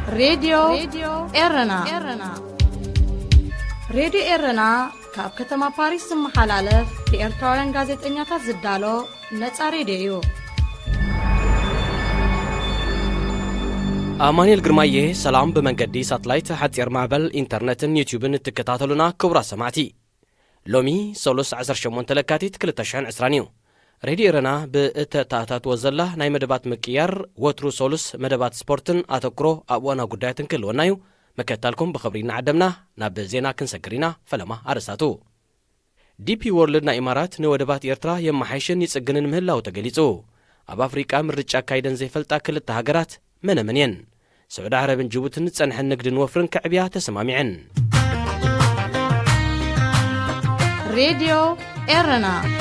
راديو إيرنا راديو إيرنا كاب كتما باريس محلالة بإرتاوين غازت إنياتا زدالو نتسا راديو أمانيل قرمايه سلام بمنقدي ساتلايت حتير معبل إنترنتن يوتيوبن تكتاتلونا كبرا سمعتي لومي سولوس 18 تلكاتيت كلتشان عسرانيو راديو إيرنا بإتتاتات وزلا ناي مدبات مكيار وترو سولوس مدبات سبورتن أتكرو أبوانا قدايتن كلونايو مكتالكم بخبرين عدمنا ناب زينا كنسكرينا فلما أرساتو ديبي وورلد نا إمارات نودبات إيرترا يمحيشن يتسجنن مهلاو تقليتو أب أفريقا مرجع كايدن زي فلتا كلتا هاجرات منين سعود عرب جبوتن تسنح النقد وفرن كعبيا تسمامعن راديو إيرنا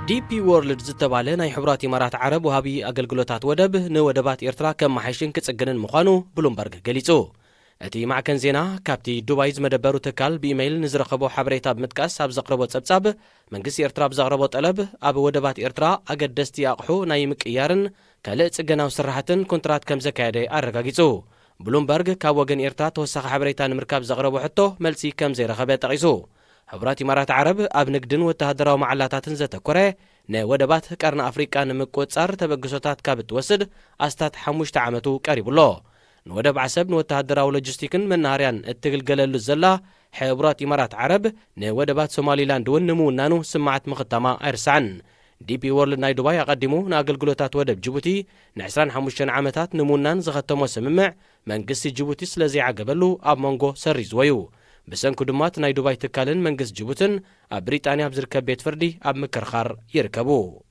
ديبي وورلد زتباله ناي حبرات إمارات عرب وهابي أقلقلوتات ودب نودبات إيرترا كم محيشن كتسجنن مخانو بلومبرغ قليتو أتي معكن زينا كابتي دوبايز مدبرو تكال بإيميل نزرخبو حبريتا بمتكاس أب زقربو تسبساب منقس إيرترا بزغربو طلب أب ودبات إيرترا أقدستي أقحو نايمك إيارن كالئ تسجناو سرحتن كونترات كم زكايدي أرقاقيتو بلومبرغ كاوغن إيرترا توسخ حبريتا نمركاب زغربو حتو ملسي كم زي رخبات تغيسو حبرات إمارات عرب أب نقدن وتهدراو معلاتاتن زتكوري نا ودبات كارنا أفريقا نمكوت صار تبقسوتات كابت وسد أستات حموش تعامتو قريب الله نودب عسب نوتهدراو لوجستيكن من نهاريان التقلقلل الزلا حبرات إمارات عرب نودبات سوماليلاند ونمو نانو سمعت مختما أرسعن ديبي وورلد ناي دبي أقدمو ناقلقلوتات ودب جيبوتي نعسران حموشن عامتات نمونان زغتمو سممع منقسي جيبوتي سلازي عقبلو أب مونغو سريزويو بسنكو دمات ناي دبي تكالن منقس جيبوتن أب بريطانيا بزركب بيت فردي أب مكرخار يركبو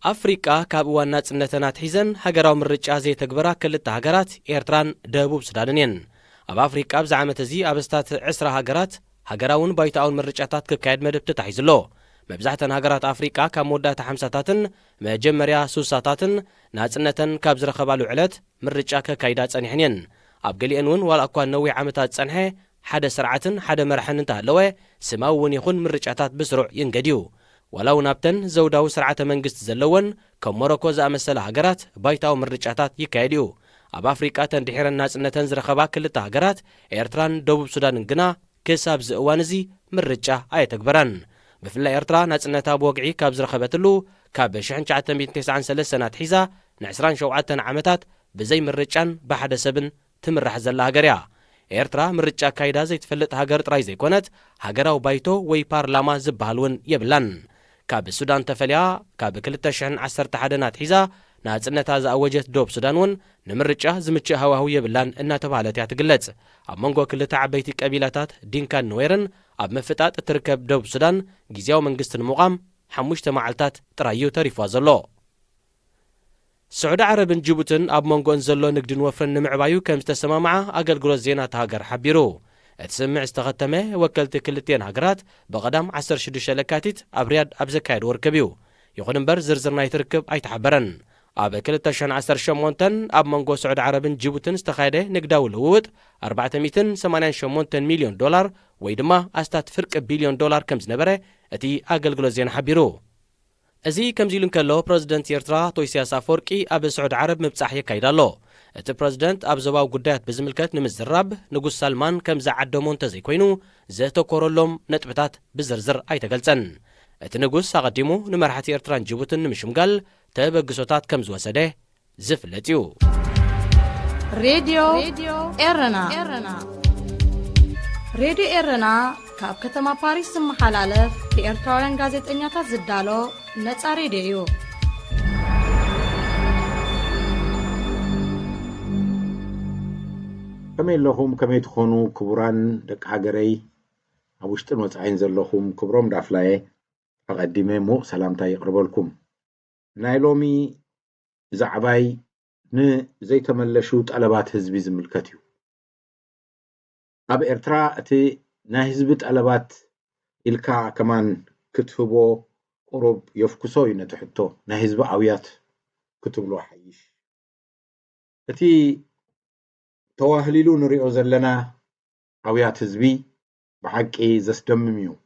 أفريقيا كابوانا تسنتنات حيزن هاجراو مرجع زي تكبرا كلتا هاجرات إيرتران دبوب سودانين أب أفريقيا بزعمة زي أبستات عسرة هاجرات هاجراون بايتاون مرجعتات كقاعد مدب تتحيزلو مبزحتن هاجرات أفريقيا كمودات حمساتاتن مجمريا سوساتاتن ناتسنتن كابزر خبالو علت مرجع كقاعدات صنيحنين أب قليئنون والأكوان نوي عامتات صنحة حدا سرعتن حدا مرحن انتهلوه سماون يخون مرجعتات بسرع ينقديو ولو نابتن زوداو سرعة منقست زلون كم موروكو زامسل هاجرات بايتاو مرجعتات يكايديو أب أفريقيا تندحير الناس إن زرخبا كلتا هاجرات إيرتران دوب سودان انقنا كساب زقوانزي مرجع آية تكبران بفلا إيرترا ناس إنتا بوقعي كاب زرخبتلو كاب شحن شعتن 9 سنات حيزا نعسران شوعتن عامتات بزي مرجعن بحد سبن تمرح زلا هاجريا إيرترا مرجع كايدا زي تفلت هاجر تراي زي كونت هاجراو بايتو وي بارلاما زبالون يبلان كاب السودان تفليا كاب كلتا شحن 11 حيزا ناصنتا زاوجت دوب سودانون نمرجع زمچ هواهو يبلان إن تبالت يتقلص اب منغو كلتا عبيتي قبيلاتات دينكان نويرن اب مفطات تركب دوب سودان غيزياو منغستن مقام حموشته معلتات ترايو تريفا زلو سعود عرب جيبوتن اب منغون زلو نقدن وفرن نمعبايو كم تسمع اقلقلو زينات هاجر حبيرو اتسمع استغتمه وكلت كلتين هاجرات بقدام 16 لكاتيت ابرياد ابزكايد وركبيو يخون بر زرزرنا يتركب ايتحبرن اب كلتا شن 18 اب منغو سعود عرب جيبوتن استخايده نقداو لوت 488 مليون دولار ويدما استات فرق بليون دولار كم زنبره اتي اقلقلو زين حبيرو ازي كمزيلون كلو بريزيدنت إيرترا تويسياس أفورقي اب سعود عرب مبصح يكايدالو ات بريزيدنت اب زباو قدات بزملكت نمزراب نغوس سلمان كم زعدمون تزي كوينو زتكورلوم نطبطات بزرزر ايتغلصن ات نغوس اقديمو نمرحت إيرتران جيبوتن نمشمغال تبغسوتات كم زوسده زفلتيو راديو إيرنا راديو إيرنا كاب كتما باريس محلالف بإرتاوين غازت إنياتا زدالو نتسا راديو كمي لهم كمي تخونو كبران دك هاجري أبوشتن وصعين زلهم كبروم دافلاي أقدمي مو سلامتا يقرب لكم نايلومي زعباي زي تملشو طلبات حزبي زملكتيو أب إرترا أتي ناهزب طلبات إلكا كمان كتبو قرب يفكسو ينتحتو ناهزب عويات كتبلو حيش أتي تواهليلو نريو زلنا عويات حزبي بحقي زسدمميو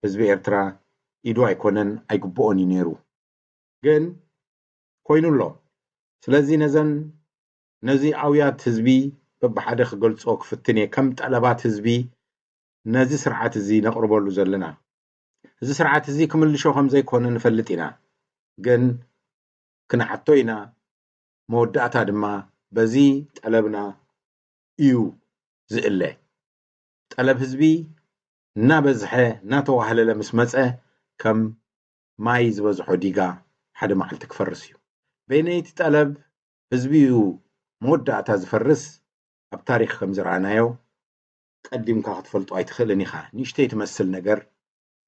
حزبي إرترا إدو أيكونن أيقبؤني نيرو ግን ኮይኑሎ ስለዚ ነዚ ኣውያት ህዝቢ በብሓደ ክገልጾ ክፍትን እየ ከም ጠለባት ህዝቢ ነዚ ስርዓት እዚ ነቕርበሉ ዘለና እዚ ስርዓት እዚ ክምልሾ ከም ዘይኮነ ንፈልጥ ኢና ግን ክንሓቶ ኢና መወዳእታ ድማ በዚ ጠለብና እዩ ዝእለ ጠለብ ህዝቢ እናበዝሐ እናተዋህለለ ምስ መፀ ከም ማይ ዝበዝሖ ዲጋ ሓደ መዓልቲ ክፈርስ እዩ በይነይቲ ጠለብ ህዝቢ እዩ መወዳእታ ዝፈርስ ኣብ ታሪክ ከም ዝረኣናዮ ቀዲምካ ክትፈልጦ ኣይትኽእልን ኢኻ ንእሽተይ ትመስል ነገር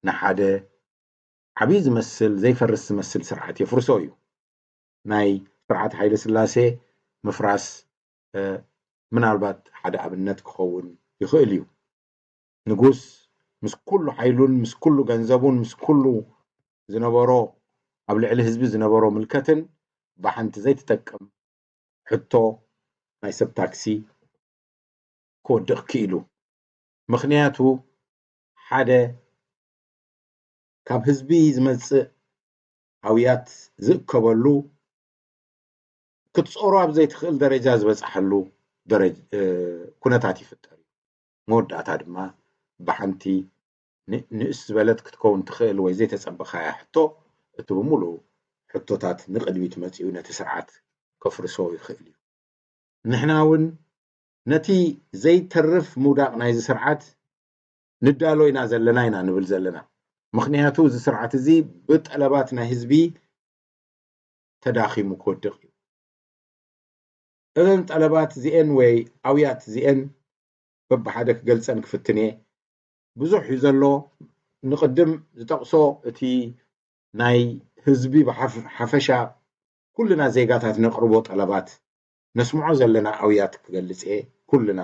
ንሓደ ዓብይ ዝመስል ዘይፈርስ ዝመስል ስርዓት የፍርሶ እዩ ናይ ስርዓት ሃይለ ስላሴ ምፍራስ ምናልባት ሓደ ኣብነት ክኸውን ይኽእል እዩ ንጉስ ምስ ኩሉ ሓይሉን ምስ ኩሉ ገንዘቡን ምስ ኩሉ ዝነበሮ ኣብ ልዕሊ ህዝቢ ዝነበሮ ምልከትን ብሓንቲ ዘይትጠቅም ሕቶ ናይ ሰብ ታክሲ ክወድቕ ክኢሉ ምክንያቱ ሓደ ካብ ህዝቢ ዝመጽእ ኣውያት ዝእከበሉ ክትጾሮ ኣብ ዘይትኽእል ደረጃ ዝበጽሐሉ ኩነታት ይፍጠር መወዳእታ ድማ ብሓንቲ ንእስ ዝበለት ክትከውን ትኽእል ወይ ዘይተጸበኻያ ሕቶ እቲ ብምሉእ ሕቶታት ንቅድሚት መጺኡ ነቲ ስርዓት ከፍርሶ ይኽእል እዩ ንሕና እውን ነቲ ዘይተርፍ ምውዳቕ ናይዚ ስርዓት ንዳሎ ኢና ዘለና ኢና ንብል ዘለና ምክንያቱ እዚ ስርዓት እዚ ብጠለባት ናይ ህዝቢ ተዳኺሙ ክወድቕ እዩ እዘን ጠለባት እዚአን ወይ ኣውያት እዚአን በብሓደ ክገልፀን ክፍትን እየ ብዙሕ እዩ ዘሎ ንቅድም ዝጠቕሶ እቲ ናይ ህዝቢ ብሓፈሻ ኩልና ዜጋታት ነቕርቦ ጠለባት ነስምዖ ዘለና ኣውያት ክገልጽ እየ ኩልና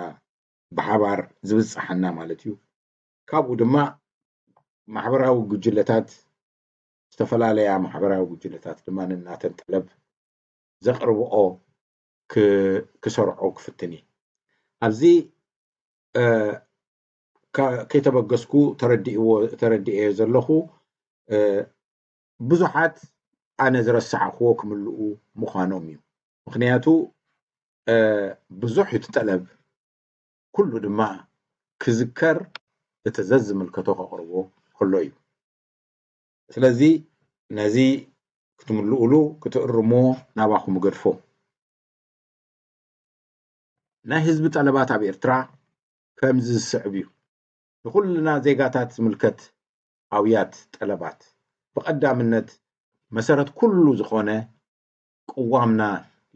ብሓባር ዝብፅሓና ማለት እዩ ካብኡ ድማ ማሕበራዊ ጉጅለታት ዝተፈላለያ ማሕበራዊ ጉጅለታት ድማ ንናተን ጠለብ ዘቕርብኦ ክሰርዖ ክፍትን እየ ኣብዚ ከይተበገስኩ ተረዲእዮ ዘለኹ ብዙሓት ኣነ ዝረስዓኽዎ ክምልኡ ምዃኖም እዩ ምክንያቱ ብዙሕ እቲ ጠለብ ኩሉ ድማ ክዝከር እቲ ዘዝምልከቶ ከቕርቦ ከሎ እዩ ስለዚ ነዚ ክትምልኡሉ ክትእርሞ ናባኹም ገድፎ ናይ ህዝቢ ጠለባት ኣብ ኤርትራ ከምዚ ዝስዕብ እዩ ንኩልና ዜጋታት ዝምልከት ኣውያት ጠለባት ብቐዳምነት መሰረት ኩሉ ዝኾነ ቅዋምና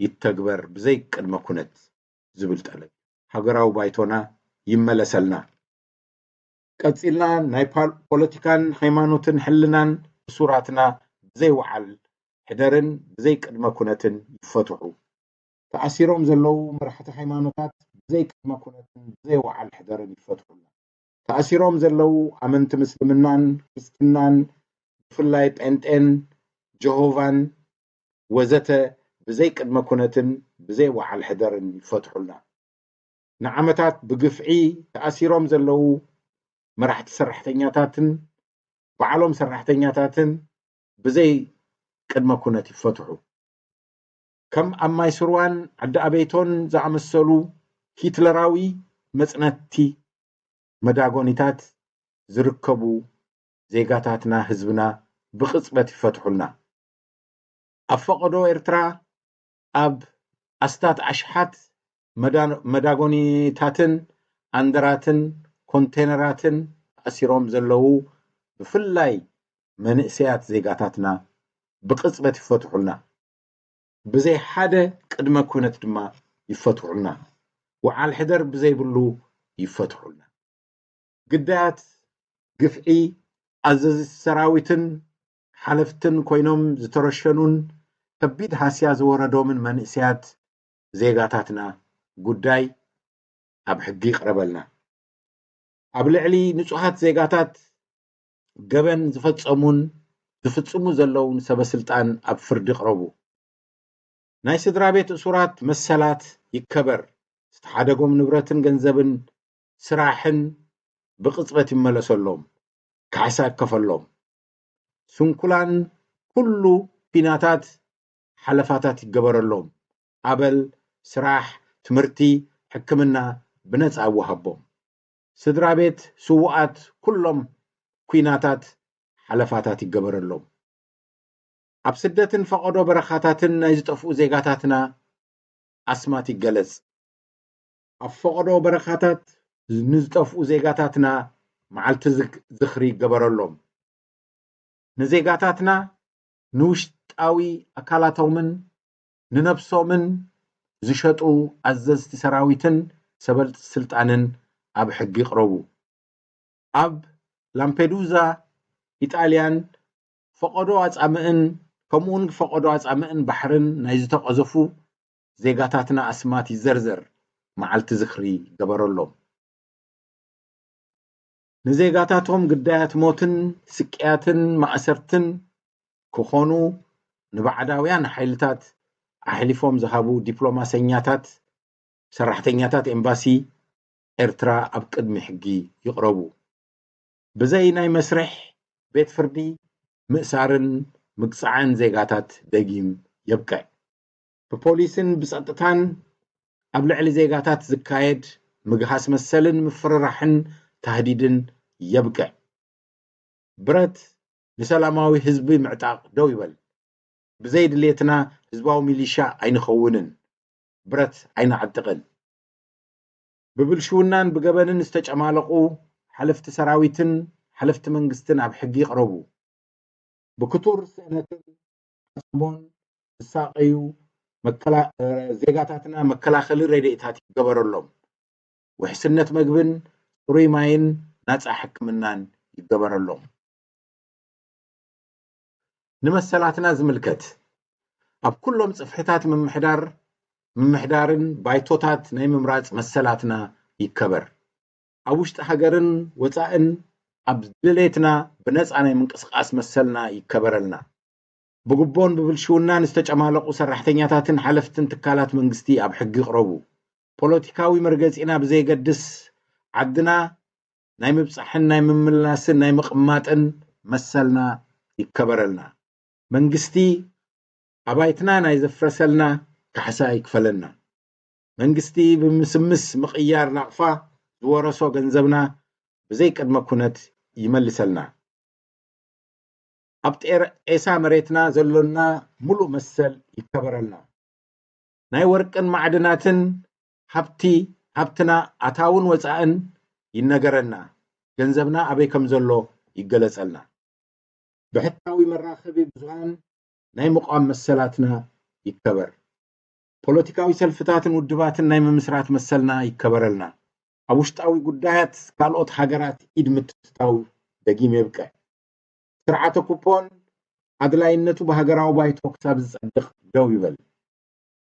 ይተግበር ብዘይ ቅድመ ኩነት ዝብል ጠለብ ሃገራዊ ባይቶና ይመለሰልና ቀፂልና ናይ ፖለቲካን ሃይማኖትን ሕልናን እሱራትና ብዘይ ወዓል ሕደርን ብዘይ ቅድመ ኩነትን ይፈትሑ ተኣሲሮም ዘለው መራሕቲ ሃይማኖታት ብዘይ ቅድመ ኩነትን ብዘይ ወዓል ሕደርን ይፈትሑና ተኣሲሮም ዘለው ኣመንቲ ምስልምናን ክርስትናን ብፍላይ ጴንጤን ጀሆቫን ወዘተ ብዘይ ቅድመ ኩነትን ብዘይ ወዓል ሕደርን ይፈትሑልና ንዓመታት ብግፍዒ ተኣሲሮም ዘለው መራሕቲ ሰራሕተኛታትን በዓሎም ሰራሕተኛታትን ብዘይ ቅድመ ኩነት ይፈትሑ ከም ኣብ ማይ ስርዋን ዓዲ ኣበይቶን ዝኣመሰሉ ሂትለራዊ መፅነቲ መዳጎኒታት ዝርከቡ ዜጋታትና ህዝብና ብቅፅበት ይፈትሑልና ኣብ ፈቐዶ ኤርትራ ኣብ ኣስታት ኣሽሓት መዳጎኒታትን ኣንደራትን ኮንቴነራትን ተኣሲሮም ዘለው ብፍላይ መንእሰያት ዜጋታትና ብቅፅበት ይፈትሑልና ብዘይ ሓደ ቅድመ ኩነት ድማ ይፈትሑልና ወዓል ሕደር ብዘይብሉ ይፈትሑልና ግዳያት ግፍዒ ኣዘዚ ሰራዊትን ሓለፍትን ኮይኖም ዝተረሸኑን ከቢድ ሃስያ ዝወረዶምን መንእሰያት ዜጋታትና ጉዳይ ኣብ ሕጊ ይቅረበልና ኣብ ልዕሊ ንጹሃት ዜጋታት ገበን ዝፍጽሙ ዘለውን ሰበስልጣን ኣብ ፍርዲ ይቅረቡ ናይ ስድራ ቤት እሱራት መሰላት ይከበር ዝተሓደጎም ንብረትን ገንዘብን ስራሕን ብቅፅበት ይመለሰሎም ካሕሳ ይከፈሎም ስንኩላን ኩሉ ኩናታት ሓለፋታት ይገበረሎም ኣበል ስራሕ ትምህርቲ ሕክምና ብነፃ ይወሃቦም ስድራ ቤት ስውኣት ኩሎም ኩናታት ሓለፋታት ይገበረሎም ኣብ ስደትን ፈቐዶ በረኻታትን ናይ ዝጠፍኡ ዜጋታትና ኣስማት ይገለጽ ኣብ ፈቐዶ በረኻታት ንዝጠፍኡ ዜጋታትና መዓልቲ ዝኽሪ ይገበረሎም ንዜጋታትና ንውሽጣዊ ኣካላቶምን ንነፍሶምን ዝሸጡ ኣዘዝቲ ሰራዊትን ሰበልቲ ስልጣንን ኣብ ሕጊ ይቕረቡ ኣብ ላምፔዱዛ ኢጣልያን ፈቐዶ ኣጻምእን ከምኡውን ፈቐዶ ኣጻምእን ባሕርን ናይ ዝተቐዘፉ ዜጋታትና ኣስማት ይዘርዘር መዓልቲ ዝኽሪ ይገበረሎም ንዜጋታቶም ግዳያት ሞትን ስቅያትን ማእሰርትን ክኾኑ ንባዕዳውያን ሓይልታት ኣሕሊፎም ዝሃቡ ዲፕሎማሰኛታት ሰራሕተኛታት ኤምባሲ ኤርትራ ኣብ ቅድሚ ሕጊ ይቕረቡ ብዘይ ናይ መስርሕ ቤት ፍርዲ ምእሳርን ምግፃዕን ዜጋታት ደጊም የብቅዕ ብፖሊስን ብፀጥታን ኣብ ልዕሊ ዜጋታት ዝካየድ ምግሃስ መሰልን ምፍርራሕን ተህዲድን የብቅዕ ብረት ንሰላማዊ ህዝቢ ምዕጣቕ ደው ይበል ብዘይ ድሌትና ህዝባዊ ሚሊሻ ኣይንኸውንን ብረት ኣይንዓጥቕን ብብልሽውናን ብገበንን ዝተጨማለቑ ሓለፍቲ ሰራዊትን ሓለፍቲ መንግስትን ኣብ ሕጊ ይቕረቡ ብክቱር ስእነትን ኣስቦን ዝሳቀዩ ዜጋታትና መከላኸሊ ረድኤታት ይገበረሎም ውሕስነት መግብን ጽሩይ ማይን ናፃ ሕክምናን ይገበረሎም ንመሰላትና ዝምልከት ኣብ ኩሎም ጽፍሕታት ምምሕዳርን ባይቶታት ናይ ምምራጽ መሰላትና ይከበር ኣብ ውሽጢ ሃገርን ወፃእን ኣብ ድሌትና ብነፃ ናይ ምንቅስቃስ መሰልና ይከበረልና ብግቦን ብብልሽውናን ዝተጨማለቁ ሰራሕተኛታትን ሓለፍትን ትካላት መንግስቲ ኣብ ሕጊ ይቕረቡ ፖለቲካዊ መርገፂና ብዘይገድስ ዓድና ናይ ምብፃሕን ናይ ምምላስን ናይ ምቕማጥን መሰልና ይከበረልና መንግስቲ ኣባይትና ናይ ዘፍረሰልና ካሕሳ ይክፈለና መንግስቲ ብምስምስ ምቕያር ናቕፋ ዝወረሶ ገንዘብና ብዘይ ቅድመ ኩነት ይመልሰልና ኣብ ጤሳ መሬትና ዘሎና ሙሉእ መሰል ይከበረልና ናይ ወርቅን ማዕድናትን ሃብትና ኣታውን ወፃእን ይነገረና ገንዘብና ኣበይ ከም ዘሎ ይገለጸልና ብሕታዊ መራኸቢ ብዙሃን ናይ ምቋም መሰላትና ይከበር ፖለቲካዊ ሰልፍታትን ውድባትን ናይ ምምስራት መሰልና ይከበረልና ኣብ ውሽጣዊ ጉዳያት ካልኦት ሃገራት ኢድ ምትእትታው ደጊም የብቅዕ ስርዓተ ኩፖን ኣድላይነቱ ብሃገራዊ ባይቶ ክሳብ ዝጸድቕ ደው ይበል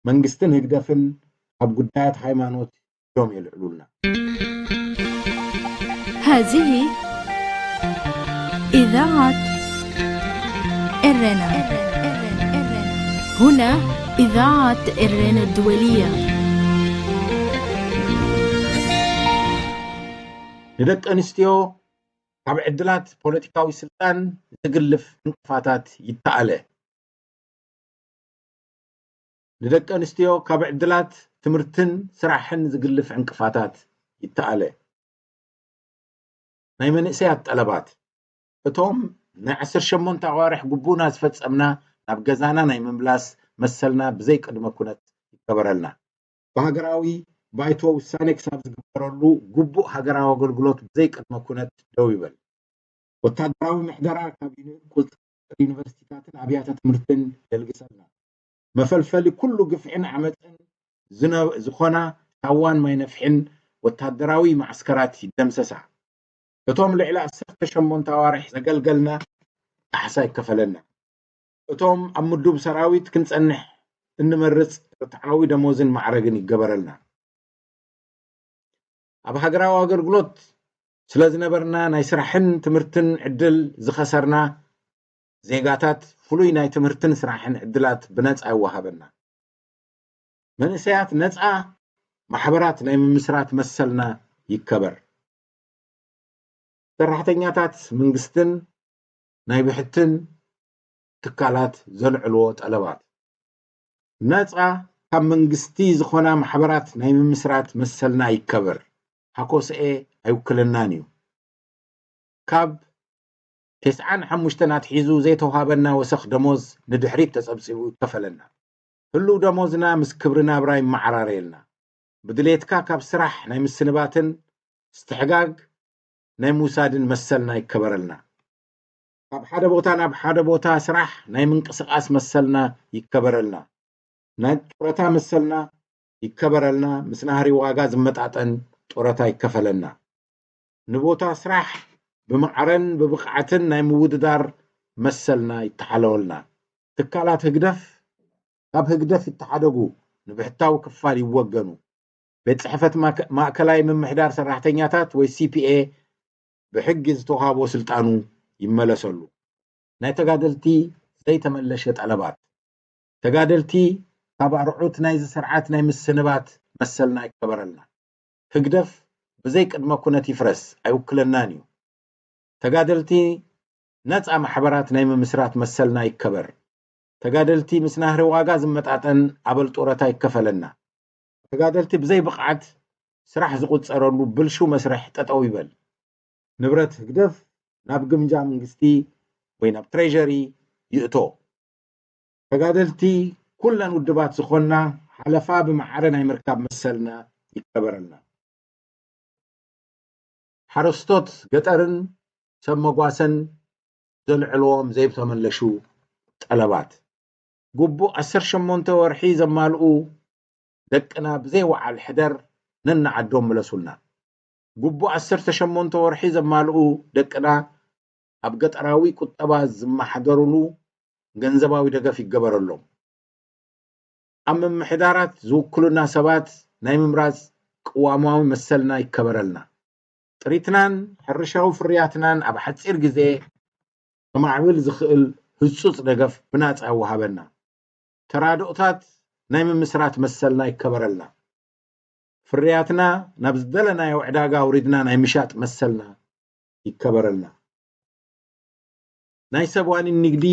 መንግስትን ህግደፍን ኣብ ጉዳያት ሃይማኖት ዶም የልዕሉልና هذه إذاعة إرنا هنا إذاعة إرنا الدولية ንደቂ ኣንስትዮ ካብ ዕድላት ፖለቲካዊ ስልጣን ዝግልፍ እንቅፋታት ይተኣለ ንደቂ ኣንስትዮ ካብ ዕድላት ትምህርትን ስራሕን ዝግልፍ እንቅፋታት ይተኣለ ናይ መንእሰያት ጠለባት እቶም ናይ 18 ኣዋርሕ ጉቡና ዝፈጸምና ናብ ገዛና ናይ ምምላስ መሰልና ብዘይ ቅድመ ኩነት ይከበረልና በሃገራዊ ባይቶ ውሳኔ ክሳብ ዝግበረሉ ጉቡእ ሃገራዊ ኣገልግሎት ብዘይ ቅድመ ኩነት ደው ይበል ወታደራዊ ምሕደራ ካቢነ ቁልጥር ዩኒቨርሲቲታትን ኣብያተ ትምህርትን የልግሰልና መፈልፈሊ ኩሉ ግፍዕን ዓመፅን ዝኾና ታዋን ማይ ነፍሕን ወታደራዊ ማዕስከራት ይደምሰሳ እቶም ልዕሊ 18 ኣዋርሕ ዘገልገልና ካሕሳ ይከፈለና እቶም ኣብ ምዱብ ሰራዊት ክንጸንሕ እንመርጽ ርትዓዊ ደሞዝን ማዕረግን ይገበረልና ኣብ ሃገራዊ ኣገልግሎት ስለ ዝነበርና ናይ ስራሕን ትምህርትን ዕድል ዝኸሰርና ዜጋታት ፍሉይ ናይ ትምህርትን ስራሕን ዕድላት ብነፃ ይወሃበና መንእሰያት ነፃ ማሕበራት ናይ ምምስራት መሰልና ይከበር ሰራሕተኛታት መንግስትን ናይ ብሕትን ትካላት ዘልዕልዎ ጠለባት ነፃ ካብ መንግስቲ ዝኾና ማሕበራት ናይ ምምስራት መሰልና ይከበር ሓኮስኤ ኣይውክለናን እዩ ካብ 95 ኣትሒዙ ዘይተዋሃበና ወሰኽ ደሞዝ ንድሕሪት ተጸብጺቡ ይከፈለና ህሉ ደሞዝና ምስ ክብርና ብራይ ማዕራረየልና ብድሌትካ ካብ ስራሕ ናይ ምስንባትን استحقاق ናይ ሙሳድን መሰልና ይከበረልና ካብ ሓደ ቦታ ናብ ሓደ ቦታ ስራሕ ናይ ምንቅስቃስ መሰልና ይከበረልና ናይ ጡረታ መሰልና ይከበረልና ምስ ናህሪ ዋጋ ዝመጣጠን ጡረታ ይከፈለልና ንቦታ ስራሕ ብመዕረን ብብቕዓትን ናይ ምውድዳር መሰልና ይተሓለወልና ትካላት ህግደፍ ካብ ህግደፍ ይተሓደጉ ንብሕታዊ ክፋል ይወገኑ ቤት ጽሕፈት ማእከላይ ምምሕዳር ሰራሕተኛታት ወይ CPA ብሕጊ ዝተዋሃቦ ስልጣኑ ይመለሰሉ ናይ ተጋደልቲ ዘይተመለሸ ጠለባት ተጋደልቲ ካብ ኣርዑት ናይ ዝስርዓት ናይ ምስንባት መሰልና ይከበረልና ህግደፍ ብዘይ ቅድመ ኩነት ይፍረስ ኣይውክለናን እዩ ተጋደልቲ ነፃ ማሕበራት ናይ ምምስራት መሰልና ይከበር ተጋደልቲ ምስ ናህሪ ዋጋ ዝመጣጠን ኣበል ጡረታ ይከፈለና ተጋደልቲ ብዘይ ብቕዓት ስራሕ ዝቁፀረሉ ብልሹ መስርሕ ጠጠው ይበል ንብረት ህግደፍ ናብ ግምጃ መንግስቲ ወይ ናብ ትሬጀሪ ይእቶ ተጋደልቲ ኩለን ውድባት ዝኾና ሓለፋ ብማዕረ ናይ ምርካብ መሰልና ይከበረልና ሓረስቶት ገጠርን ሰብ መጓሰን ዘልዕልዎም ዘይተመለሹ ጠለባት ጉቡእ 18 ወርሒ ዘማልኡ ደቅና ብዘይ ወዓል ሕደር ነንዓዶም መለሱልና ጉቡእ 18 ወርሒ ዘማልኡ ደቅና ኣብ ገጠራዊ ቁጠባ ዝመሓደሩሉ ገንዘባዊ ደገፍ ይገበረሎም ኣብ ምምሕዳራት ዝውክሉና ሰባት ናይ ምምራፅ ቅዋማዊ መሰልና ይከበረልና ጥሪትናን ሕርሻዊ ፍርያትናን ኣብ ሓፂር ግዜ ከማዕብል ዝኽእል ህጹጽ ደገፍ ብናፃ ይወሃበና ተራድኦታት ናይ ምምስራት መሰልና ይከበረልና ፍርያትና ናብ ዝደለናዮ ዕዳጋ ውሪድና ናይ ምሻጥ መሰልና ይከበረልና ናይ ሰብዋኒ ንግዲ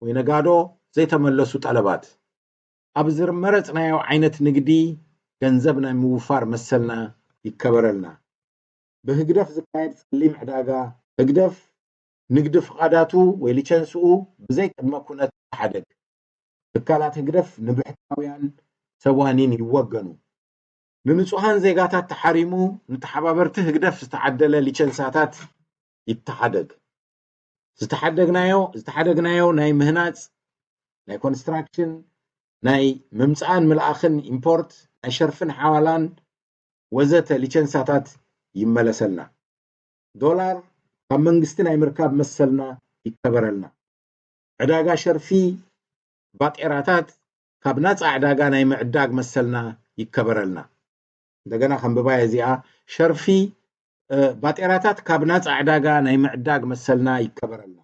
ወይ ነጋዶ ዘይተመለሱ ጠለባት ኣብ ዝመረጽናዮ ዓይነት ንግዲ ገንዘብ ናይ ምውፋር መሰልና ይከበረልና ብህግደፍ ዝካየድ ጸሊም ዕዳጋ ህግደፍ ንግዲ ፍቃዳቱ ወይ ሊቸንስኡ ብዘይ ቅድመ ኩነት ተሓደግ ትካላት ህግደፍ ንብሕታውያን ሰብዋኒን ይወገኑ ንንጹሃን ዜጋታት ተሓሪሙ ንተሓባበርቲ ህግደፍ ዝተዓደለ ሊቸንሳታት ይተሓደግ ዝተሓደግናዮ ናይ ምህናጽ ናይ ኮንስትራክሽን ናይ ምምፃን ምልኣኽን ኢምፖርት ናይ ሸርፍን ሓዋላን ወዘተ ሊቸንሳታት ይመለሰልና ዶላር ካብ መንግስቲ ናይ ምርካብ መሰልና ይከበረልና ዕዳጋ ሸርፊ ባጤራታት ካብ ናፃ ዕዳጋ ናይ ምዕዳግ መሰልና ይከበረልና እንደገና ከምብባይ እዚኣ ሸርፊ ባጤራታት ካብ ናፃ ዕዳጋ ናይ ምዕዳግ መሰልና ይከበረልና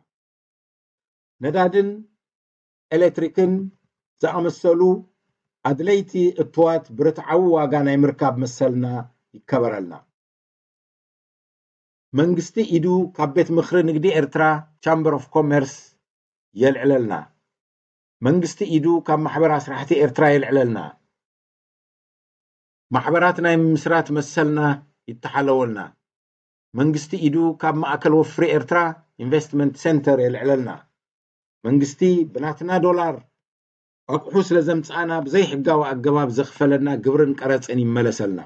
ነዳድን ኤሌክትሪክን ዝኣመሰሉ ኣድለይቲ እትዋት ብርትዓዊ ዋጋ ናይ ምርካብ መሰልና ይከበረልና መንግስቲ ኢዱ ካብ ቤት ምክሪ ንግዲ ኤርትራ ቻምበር ኦፍ ኮመርስ የልዕለልና መንግስቲ ኢዱ ካብ ማሕበራት ስራሕቲ ኤርትራ የልዕለልና ማሕበራት ናይ ምስራት መሰልና ይተሓለወልና መንግስቲ ኢዱ ካብ ማእከል ወፍሪ ኤርትራ ኢንቨስትመንት ሴንተር የልዕለልና መንግስቲ ብናትና ዶላር ኣቁሑ ስለ ዘምፃና ብዘይ ሕጋዊ ኣገባብ ዘኽፈለና ግብርን ቀረፅን ይመለሰልና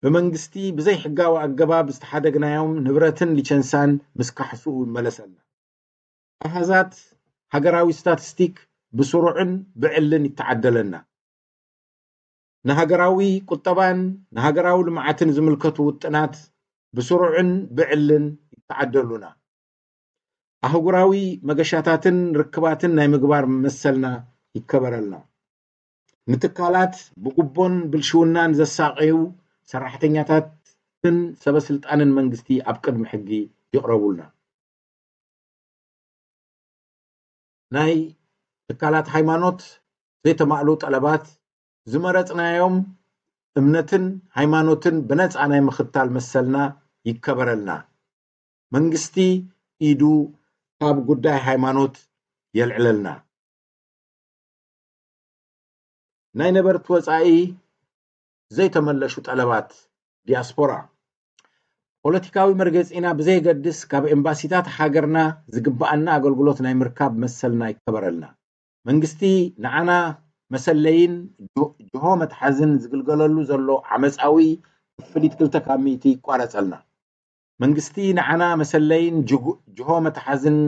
በመንግስቲ ብዘይ ሕጋዊ ኣገባብ ዝተሓደግናዮም ንብረትን ሊቸንሳን ምስካሕሱ ይመለሰልና ኣሃዛት ሃገራዊ ስታቲስቲክ ብስሩዕን ብዕልን ይተዓደለና ንሃገራዊ ቁጠባን ንሃገራዊ ልምዓትን ዝምልከቱ ውጥናት ብስሩዕን ብዕልን ይተዓደሉና ኣህጉራዊ መገሻታትን ርክባትን ናይ ምግባር መሰልና ይከበረልና ንትካላት ብጉቦን ብልሽውናን ዘሳቀዩ ሰራሕተኛታትን ሰበስልጣንን መንግስቲ ኣብ ቅድሚ ሕጊ ይቅረቡልና ናይ ትካላት ሃይማኖት ዘይተማእሉ ጠለባት ዝመረጽናዮም እምነትን ሃይማኖትን ብነፃ ናይ ምኽታል መሰልና ይከበረልና መንግስቲ ኢዱ ካብ ጉዳይ ሃይማኖት يلعللنا ناي نبرت وصائي زي تملشوا طلبات دياسبورا ፖለቲካዊ መርገጽና ብዘይ ገድስ ካብ ኤምባሲታት ሃገርና ዝግባአና አገልግሎት ናይ ምርካብ መሰልና ይከበረልና መንግስቲ ንዓና መሰለይን ጆሆ መትሐዝን ዝግልገለሉ ዘሎ ዓመጻዊ ፍሊት ክልተ ካሚቲ ይቋረጸልና መንግስቲ ንዓና መሰለይን ጆሆ መትሐዝን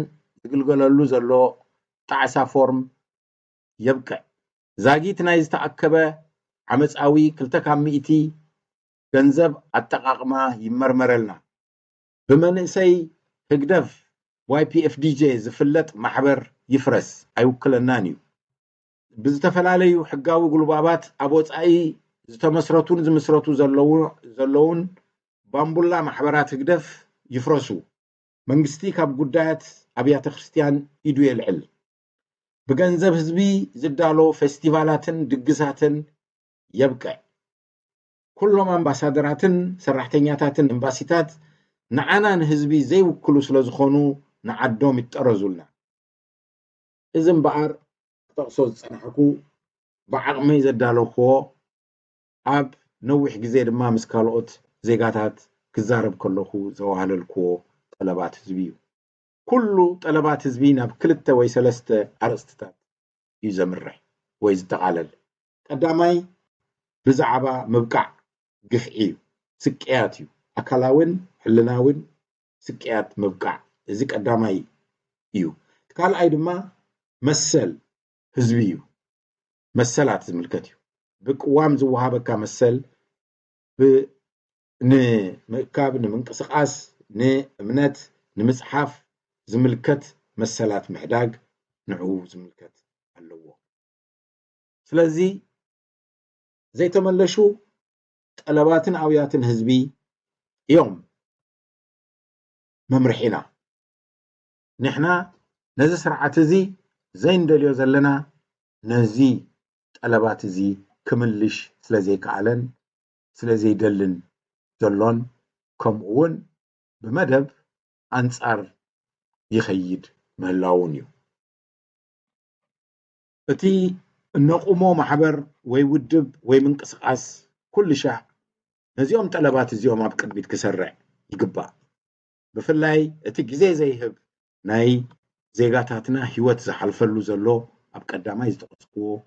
ዝግልገለሉ ዘሎ ጣዕሳ ፎርም يبقى زاጊት ናይ ዝተአከበ ዓመጻዊ ክልተ ካሚቲ ገንዘብ አጠቃቅማ ይመርመረልና በመንሰይ ህግደፍ YPFDJ ዝፍለጥ ማሕበር ይፍረስ አይውክለናን እዩ ብዝተፈላለዩ ሕጋዊ ጉልባባት አቦጻይ ዝተመስረቱን ዝመስረቱ ዘለውን ባምቡላ ማሕበራት ህግደፍ ይፍረሱ መንግስቲ ካብ ጉዳያት አብያተ ክርስቲያን ኢዱ ይልዕል بجنزب هزبي زدالو فستيفالاتن دقساتن يبقى كلهم امباسادراتن سرحتنياتاتن امباسيتات نعانا هزبي زي وكلو سلازخونو نعدوم يتقرزولنا إذن بقار تقصد سنحكو بعقمي زدالو خو عب نوح جزير ما مسكالوت زيغاتات كزارب كلوخو زوهاللكو طلبات هزبيو كله طلبات هزبينا بكلته ويسلسته أرستات يزمرح ويزتقالل قدامي بزعبا مبقع قفعيو سكياتيو أكلاون حلناون سكيات مبقع إذا قدامي يو قال أيضا مسل هزبيو مسلات زملكتيو بقوام زوهابك مسل نمكاب نمنقسقاس نمنت نمسحاف زملكت مسلات محداق نعو زملكت اللوو سلازي زي تملشو طلباتن اوياتن هزبي يوم ممرحينا نحنا نزي سرعات زي زي ندليو زلنا نزي طلبات زي كملش سلازي كعلن سلازي دلن زلون كمون بمدب أنصار يخيد مهلاونيو اتي النقومو محبر ويودب ويمنقسقاس كل شيء نزيوم طلبات زيوم ابقد بيت كسرع يقبا بفلاي اتي غزي زيهب ناي زيغاتاتنا هيوت زحلفلو زلو ابقداماي يزتقسقو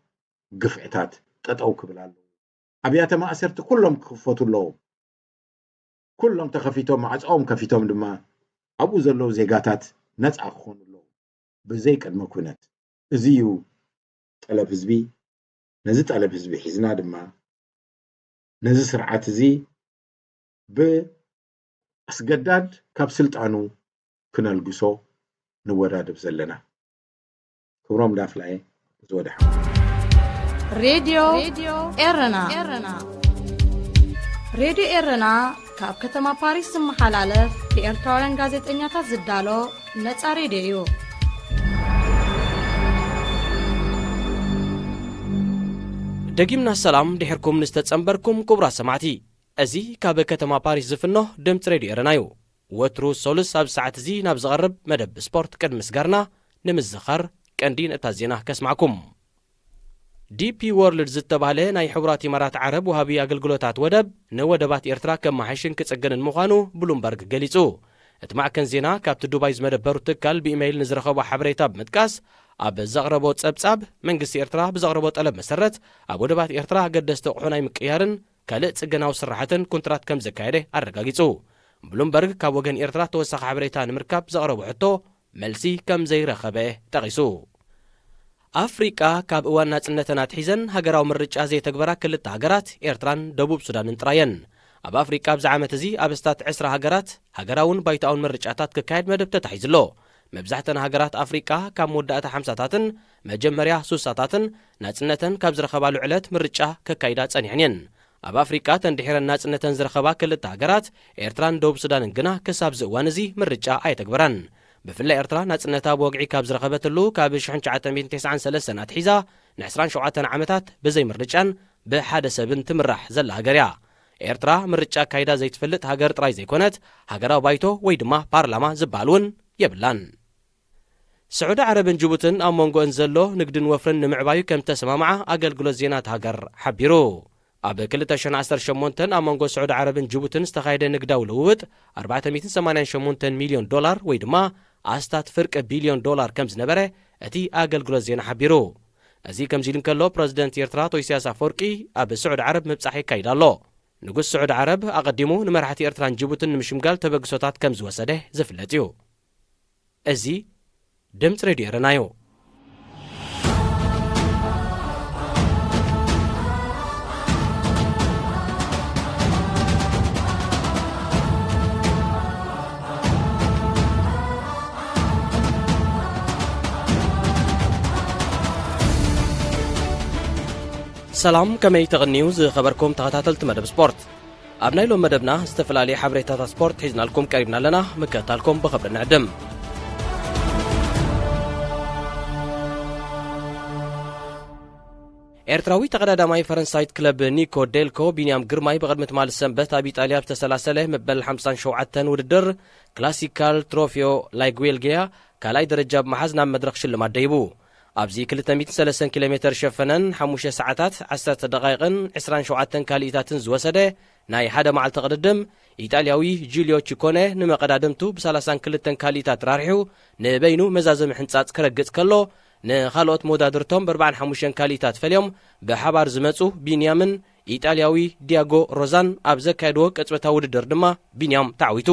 غفعتات تطاو كبلالو ابيات ما اسرت كلهم كفوتو لو كلهم تخفيتهم معصوم كفيتهم دما ابو زلو زيغاتات نصع خونو لو بزي قدم كونت ازيو طلب حزبي نزي طلب حزبي حزنا دما نزي سرعات زي ب اسقداد كاب سلطانو كنلغسو نورادب زلنا كبروم دافلاي زودح راديو إرنا راديو إرنا كاب كتما باريس محلالف بإرتوالن غازيتنياتا زدالو نص راديو دقيمنا السلام دحركم نستتصنبركم كبرى سمعتي ازي كاب كتما باريس زفنو دمت راديو إرنايو وترو سولس اب ساعت زي ناب زغرب مدب سبورت قد مسغرنا نمزخر كندين اتازينا كسمعكم DP World ዝተባሃለ ናይ ሕቡራት ኢማራት ዓረብ ወሃቢ አገልግሎታት ወደብ ንወደባት ኤርትራ ከም ማሕሽን ክጽገንን ምዃኑ ብሉምበርግ ገሊጹ እቲ ማዕከን ዜና ካብቲ ዱባይ ዝመደበሩ ትካል ብኢሜይል ንዝረኸቦ ሓበሬታ ብምጥቃስ ኣብ ዘቕረቦ ጸብጻብ መንግስቲ ኤርትራ ብዘቕረቦ ጠለብ መሰረት ኣብ ወደባት ኤርትራ ገደስቲ ኣቑሑ ናይ ምቅያርን ካልእ ጽገናዊ ስራሕትን ኮንትራት ከም ዘካየደ ኣረጋጊጹ ብሉምበርግ ካብ ወገን ኤርትራ ተወሳኺ ሓበሬታ ንምርካብ ዘቕረቦ ሕቶ መልሲ ከም ዘይረኸበ ጠቒሱ አፍሪቃ ካብ እዋን ናጽነተን አትሒዘን ሃገራዊ ምርጫ ዘይተግበራ ክልተ ሃገራት ኤርትራን ደቡብ ሱዳንን ጥራየን ኣብ አፍሪቃ ብዛ ዓመት እዚ ኣብ ስታት 10 ሃገራት ሃገራውን ባይታውን ምርጫታት ክካየድ መደብ ተታሒዝሎ መብዛሕተን ሃገራት አፍሪቃ ካብ መወዳእታ 50ታትን መጀመርያ 60ታትን ናጽነተን ካብ ዝረኸባሉ ዕለት ምርጫ ከካይዳ ጸኒሐን ኣብ አፍሪቃ ተንድሒረን ናጽነተን ዝረኸባ ክልተ ሃገራት ኤርትራን ደቡብ ሱዳንን ግና ክሳብ ዝእዋን እዚ ምርጫ ኣይተግበራን بفلا إرترا ناتنتا بوقعي كاب زرخبتلو كاب 1993 أتحيزا نعسران 7 عامتات بزي مرجان بحادة سبن تمرح زلا هاجريا إرترا مرجا كايدا زي تفلت هاجر تراي زي كونت هاجرا بايتو ويدما بارلاما زبالون يبلان سعود عرب جبوتن أمونغو انزلو نقدن وفرن نمعبايو كم تسمامع أقل زينات هاجر حبيرو أب كل تشن 10 شمونتن أمونغو سعود عرب جبوتن استخايد نقداو لوت 480 مليون دولار ويدما أستات فرق بليون دولار كم زنبره أتي أقل زينا حبيرو أزي كم زيلن كلو بريزيدنت إيرترا تويسياس أفورقي أب سعود عرب مبصحي كايدالو نقول سعود عرب أقدمو نمرحة إيرتران جبوتن مشمقال تبقسوتات كم زوسده زفلتيو أزي دمت راديو رنايو سلام كمي تغنيوز خبركم تغتاتلت مدب سبورت أبناي لهم مدبنا استفلالي حبريتات سبورت حيزنا لكم قريبنا لنا مكتالكم بخبرنا عدم ኤርትራዊ ተቀዳዳማይ ፈረንሳይት ክለብ ኒኮ ዴልኮ ቢንያም ግርማይ በቅድመት ማል ሰንበት ኣብ ኢጣልያ ብተሰላሰለ መበል 57 ውድድር ክላሲካል ትሮፊዮ ላይጉዌልጊያ ካልኣይ ደረጃ ብመሓዝ ናብ መድረኽ ሽልማት ደይቡ ኣብዚ 230 ኪሎ ሜትር ሸፈነን 5 ሰዓታት 10 ደቂቕን 27 ካልኢታትን ዝወሰደ ናይ ሓደ መዓልቲ ቅድድም ኢጣልያዊ ጁልዮ ቺኮኔ ንመቀዳድምቱ ብ32 ካልኢታት ራርሑ ንበይኑ መዛዘም ሕንጻጽ ክረግጽ ከሎ ንኻልኦት መወዳድርቶም ብ45 ካልኢታት ፈልዮም ብሓባር ዝመጹ ቢንያምን ኢጣልያዊ ዲያጎ ሮዛን ኣብ ዘካየድዎ ቅጽበታዊ ውድድር ድማ ቢንያም ታዕዊቱ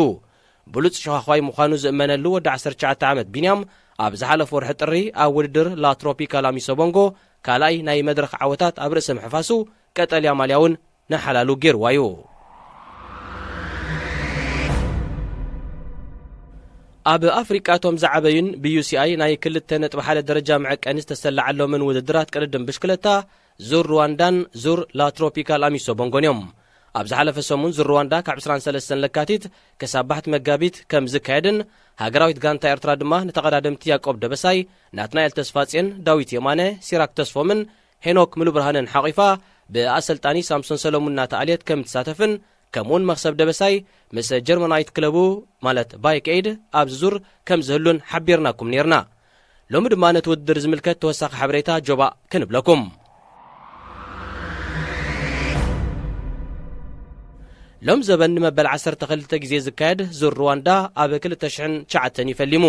ብሉጽ ሸኻኽዋይ ምዃኑ ዝእመነሉ ወዲ 19 ዓመት ቢንያም ኣብ ዝሓለፈ ወርሒ ጥሪ ኣብ ውድድር ላ ትሮፒካል አሚሶቦንጎ ካልኣይ ናይ መድረኽ ዓወታት ኣብ ርእሲ ምሕፋሱ ቀጠልያ ማልያውን ንሓላሉ ገይርዋዩ ኣብ ኣፍሪቃ ቶም ዝዓበዩን ብዩሲኣይ ናይ 2.1 ደረጃ መዐቀኒ ዝተሰላዓሎምን ውድድራት ቅድድም ብሽክለታ ዙር ሩዋንዳን ዙር ላ ትሮፒካል አሚሶቦንጎን እዮም ኣብ ዝሓለፈ ሰሙን ዙር ሩዋንዳ ካብ 23 ለካቲት ክሳብ ባሕቲ መጋቢት ከም ዝካየድን ሃገራዊት ጋንታ ኤርትራ ድማ ንተቐዳደምቲ ያዕቆብ ደበሳይ ናትናኤል ተስፋጽን ዳዊት የማነ ሲራክ ተስፎምን ሄኖክ ምሉብርሃንን ሓቂፋ ብኣሰልጣኒ ሳምሶን ሰሎሙን ናተኣልየት ከም ትሳተፍን ከምውን መክሰብ ደበሳይ ምስ ጀርመናዊት ክለቡ ማለት ባይክ ኤድ ኣብ ዙር ከም ዝህሉን ሓቢርናኩም ነርና ሎሚ ድማ ነቲ ውድድር ዝምልከት ተወሳኺ ሓበሬታ ጆባ ክንብለኩም ሎም ዘበን መበል 12 ግዜ ዝካየድ ዙር ሩዋንዳ ኣብ 2009 ይፈሊሙ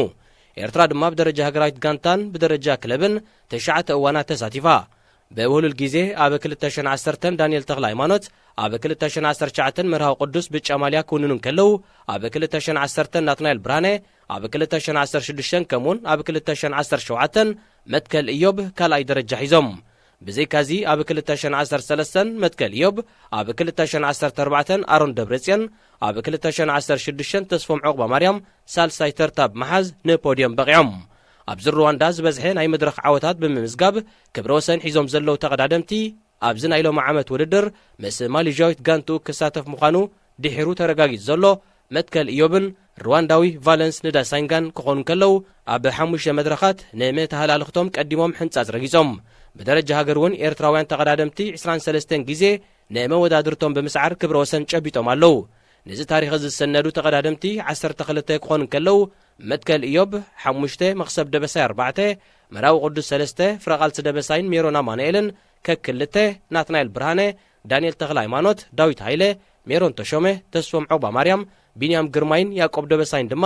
ኤርትራ ድማ ብደረጃ ሃገራዊት ጋንታን ብደረጃ ክለብን 9 እዋናት ተሳቲፋ በውሉል ጊዜ ኣብ 2010 ዳንኤል ተኽለ ሃይማኖት ኣብ 2019 መርሃው ቅዱስ ብጫ ማልያ ክውንኑን ከለው ኣብ 2010 ናትናኤል ብርሃኔ ኣብ 2016 ከምውን ኣብ 2017 መትከል ኢዮብ ካልኣይ ደረጃ ሒዞም ብዘይካዚ ኣብ 2013 መትከል ኢዮብ ኣብ 2014 ኣሮን ደብረጽዮን ኣብ 2016 ተስፎም ዕቁባ ማርያም ሳልሳይ ተርታ ብመሓዝ ንፖድዮም በቂዖም ኣብዚ ሩዋንዳ ዝበዝሐ ናይ መድረኽ ዓወታት ብምምዝጋብ ክብረ ወሰን ሒዞም ዘለው ተቐዳደምቲ ኣብዚ ናይ ሎሚ ዓመት ውድድር ምስ ማሌዥያዊት ጋንቱ ክሳተፍ ምዃኑ ድሒሩ ተረጋጊጹ ዘሎ መትከል ኢዮብን ሩዋንዳዊ ቫለንስ ንዳሳይንጋን ክኾኑ ከለው ኣብ 5 መድረኻት ንመተሃላልኽቶም ቀዲሞም ሕንጻጽ ረጊጾም ብደረጃ ሃገር እውን ኤርትራውያን ተቐዳደምቲ 23 ግዜ ንመወዳድርቶም ብምስዓር ክብረ ወሰን ጨቢጦም ኣለው ነዚ ታሪኽ ዝሰነዱ ተቐዳደምቲ 12 ክኾኑ ከለው መትከል ኢዮብ 5 መክሰብ ደበሳይ 4 መራዊ ቅዱስ 3 ፍረቓልቲ ደበሳይን ሜሮና ማንኤልን ከክልተ ናትናኤል ብርሃኔ ዳንኤል ተኽለ ሃይማኖት ዳዊት ሃይለ ሜሮን ተሾመ ተስፎም ዕቁባ ማርያም ቢንያም ግርማይን ያዕቆብ ደበሳይን ድማ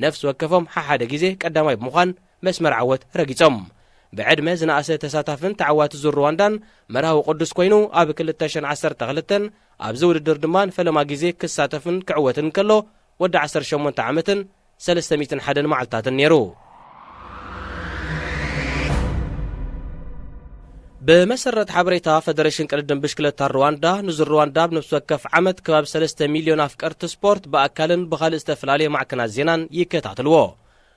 ነፍሲ ወከፎም ሓደ ግዜ ቀዳማይ ብምዃን መስመር ዓወት ረጊጾም ብዕድመ ዝነኣሰ ተሳታፍን ተዓዋቲ ዙር ሩዋንዳን መርሃዊ ቅዱስ ኮይኑ ኣብ 2012 ኣብዚ ውድድር ድማ ንፈለማ ግዜ ክሳተፍን ክዕወትን ከሎ ወዲ 18 ዓመትን 301 መዓልታትን ነይሩ بمسرة حبريتا فدريشن قدم بشكلة رواندا نزر رواندا بنفس وكف عمد كباب 3 مليون أفكارت سبورت بأكالن بخال استفلالي معكنا زينان يكتاتلوه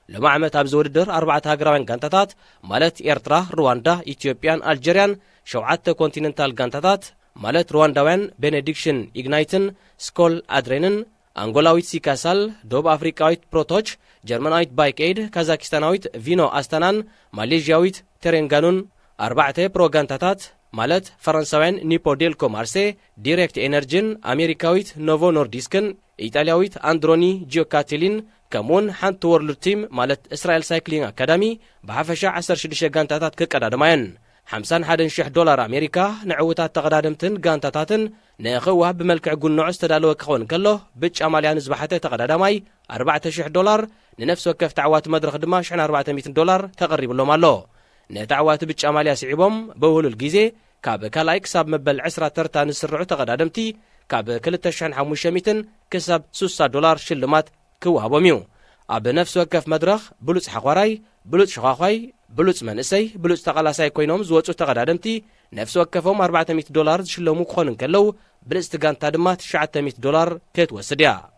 لما عمت أبزور الدر 4 هاجراوين غانتاتات مالت إيرترا رواندا إثيوبيان ألجيريان شوعات كونتيننتال غانتاتات مالت روانداوين بنديكشن إغنايتن سكول أدرينن أنغولاويت سيكاسال دوب أفريكاويت بروتوج جرماناويت بايك إيد كازاكستاناويت فينو أستانان ماليزياويت ترينغانون 4 بروغانتاتات مالت فرنساوين نيبو ديلكو مارسي ديريكت إنرجين أمريكاويت نوفو نورديسكن إيطالياويت أندروني جيوكاتيلين كمون حنت وورلد تيم مالت إسرائيل سايكلينج أكاديمي بحفشة 16 غانتاتات كقدادماين $51,000 أمريكا نعوتات تقدادمتن غانتاتاتن نخوها بملكع قنوع استدالو كخون كله بيتش أماليان زبحته تقدادماي $4,000 لنفس وكف تعوات مدرخ دماش عن $400 تقريب له مالو نتعوات بيتش أماليا سعيبهم بوهلو الجيزي كاب كالاي كساب مبل 10 ترتا نسرعو تقدادمتي كاب 3,500 كساب $6 شلمات كوهابوميو أب نفس وكف مدرخ بلوت حقوراي بلوت شخاخاي بلوت منسي بلوت تقلاساي كوينوم زوتو تقدادمتي نفس وكفهم $400 شلمو كخونن كلو بالاستغانتا دمات $900 كتوسديا